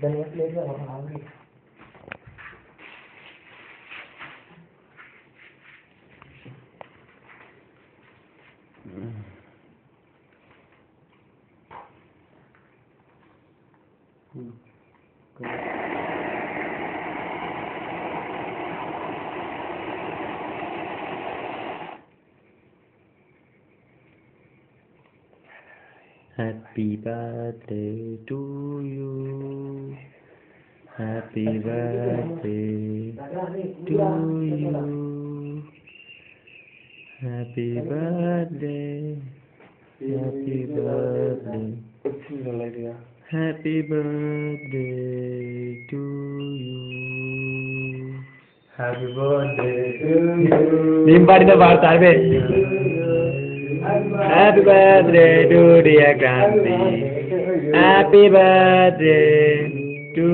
దాని లేదు already Happy birthday to you. Happy birthday to you. Happy birthday. Happy birthday. Happy birthday to you. Happy birthday to you నేను పాడితే పాడతావే. Happy birthday to dear Kranti. Happy birthday to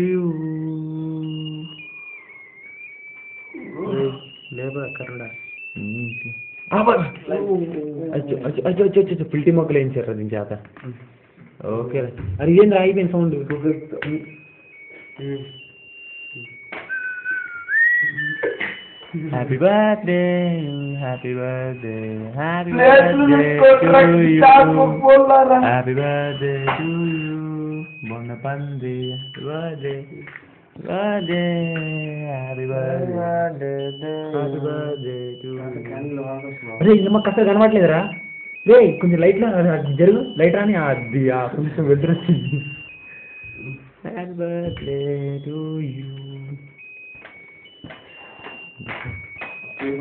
you. లేబా కరుడా పిల్టి మొక్కలు వేయించారు దీని చేత. Okay అది ఏంది అయిపోయింది sound. Happy birthday happy birthday happy birthday to you. Happy birthday to you. మొన్న పంది birthday birthday happy birthday happy birthday to you. అరే ఇదమ్మా కష్ట కనబడలేదురా రే. కొంచెం లైట్లో జరుగు లైట్ రాని అది కొంచెం వెళ్తురొచ్చింది. Happy birthday to you.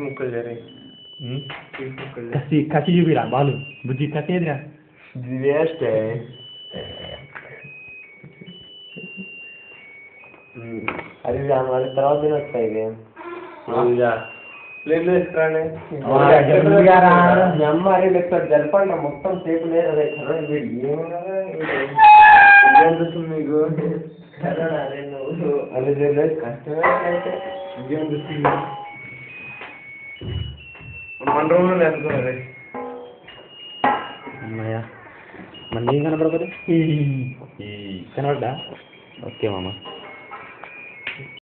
ముక్కలు జరిగాయి కసి కసి చూపిరా బాలు బుజ్జి కసి ఏదిరా. వేస్ట్ అది మరి తర్వాత తినొస్తాయి ప్లేట్లు వేసుకురాండి. అమ్మ అరే లెక్క జరపండి మొత్తం సేపు లేదు అదే ఏమనిపిస్తుంది మీకు అదే నువ్వు అదే లేదు కష్టమే అయితే ఇంకేమనిపిస్తుంది మన రోజులు లేకపోతే అమ్మయ్యా మన ఏం కనపడదు కనబడ్డా. ఓకే మామ.